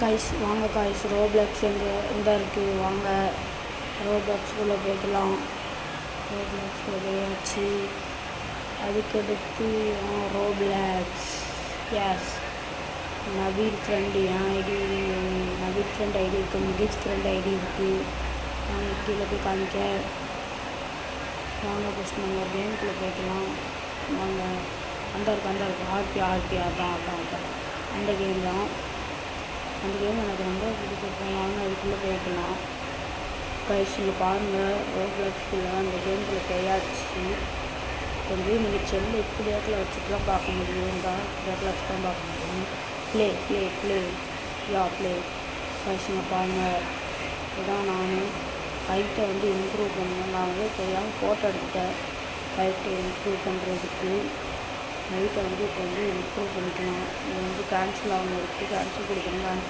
Guys வாங்க guys, Roblox எங்கே இருக்குது, வாங்க ரோப்ளக்ஸ்குள்ளே போய்க்கலாம். ரோப்ளக்ஸ்குள்ளே போயாச்சு. அதுக்கடுத்து ரோப்ளக்ஸ் எஸ் நவீன் ஃப்ரெண்டு என் ஐடி, நவீன் ஃப்ரெண்ட் ஐடி இருக்குது, முகேஷ் ஃப்ரெண்ட் ஐடி இருக்குது. கீழே போய் காமிக்க வாங்க. ஃபஸ்ட் நம்ம கேமுக்குள்ளே போய்க்கலாம். வாங்க. அந்த இருக்குது ஆர்பிஆர் தான் அந்த கேம் தான். அந்த கேம் எனக்கு ரொம்ப பிடிச்சிருக்கோம். வாங்க அதுக்குள்ளே போய்க்கலாம். கைஸில் பாருங்கள், ரோப்ளக்ஸ்குள்ளே அந்த கேமுக்குள்ளே போயாச்சு. கொஞ்சம் நீங்கள் செல்லு இப்படி இடத்துல வச்சுட்டுலாம் பார்க்க முடியும், இந்த இடத்துல வச்சு தான் பார்க்க முடியும். ப்ளே கைஸுங்க பாருங்கள். இதான் நான் ஹைட்டை இம்ப்ரூவ் பண்ணேன். நான் தெரியாமல் ஃபோட்டோ எடுத்தேன். ஹைட்டை இம்ப்ரூவ் பண்ணுறதுக்கு ஹைட்டை இப்போ இம்ப்ரூவ் பண்ணிக்கலாம். இது கேன்சல் ஆகணும் இருக்குது, கேன்சல் கொடுக்கணும்.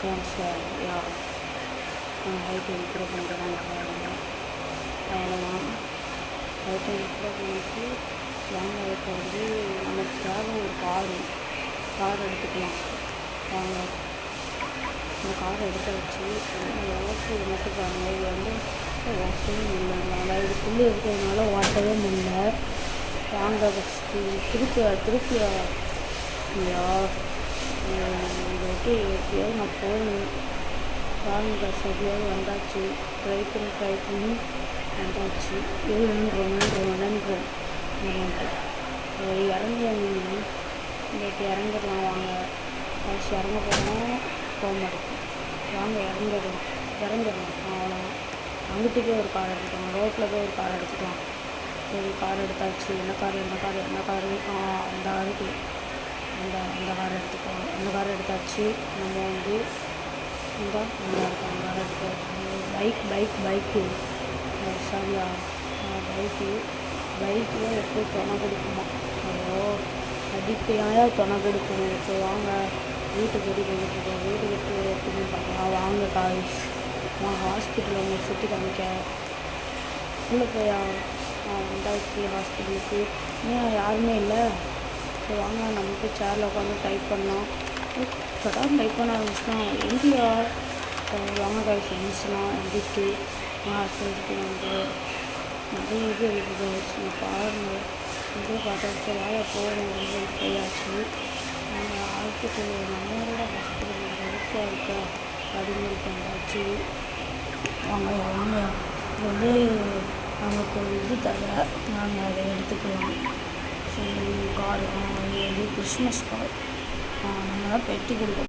கேன்சல் ஹைட்டை இம்ப்ரூவ் பண்ணுறேன். அவ்வளோதான். ஹைட்டை இம்ப்ரூவ் பண்ணிட்டு வாங்க. இப்போ நமக்கு தேவை ஒரு கார் எடுத்துக்கலாம். வாங்க இந்த காரை எடுத்து வச்சு ஓட்டு மட்டும் பாருங்கள். இது ஓட்டவே முடியல, இதுக்குள்ளே இருக்கிறதுனால ஓட்டவே முடியல. வாங்க ஃபஸ்ட்டு திருப்பியா இதை எப்படியாவது நான் போகணும். வாங்க சரியாக வந்தாச்சு. ட்ரை பண்ணி வந்தாச்சு. இறங்கிடலாம். வாங்க ஃபஸ்ட் இறங்க போக மாட்டேன். வாங்க இறங்கிடலாம். அவ்வளோதான். அங்கிட்டு போய் ஒரு கார் எடுத்துக்கலாம், ரோட்டில் போய் ஒரு கார் எடுத்துக்கலாம். சரி, கார் எடுத்தாச்சு. என்ன கார் அந்த கார் இருக்குது, அந்த கார் எடுத்துக்கலாம். அந்த கார் எடுத்தாச்சு. நம்ம இந்த கார் எடுத்தாச்சு. பைக்கு சரியா, பைக்கில் எப்படி துணை கொடுக்குமா? அடிப்பையாக துணை கொடுக்கணும். ஸோ வாங்க வீட்டுக்கு ரெடி பண்ணிட்டுருக்கோம். வீட்டுக்கு எப்படின்னு பார்க்கலாம். வாங்க காய்ஸ், ஹாஸ்பிட்டல் உங்களுக்கு சுற்றி காமிக்க உள்ளே போயா வந்தாச்சு. ஹாஸ்பிட்டலுக்கு இன்னும் யாருமே இல்லை. ஸோ வாங்க நம்ம போய் சேரில் உட்காந்து டைப் பண்ணோம். சடார்னு டைப் பண்ண ஆரம்பிச்சுன்னா இந்தியா. வாங்க காய்ஸ் இருந்துச்சுலாம் எந்திரிச்சு ஹாஸ்பிட்டலுக்கு நிறைய இது இருக்குது. பாருங்கள், இதே பார்த்தாச்சு. வேலை போகணும் போயாச்சு. நாங்கள் ஹாஸ்பிட்டல் நம்மளோட ஹாஸ்பிட்டல் பெருசாக இருக்கா அப்படின்னு வந்தாச்சு. வாங்க இது நமக்கு ஒரு இது தர, நாங்கள் அதை எடுத்துக்கலாம். சரி, கார் இது கிறிஸ்மஸ் கார். நம்ம தான் பெட்டி கொடுக்கணும்.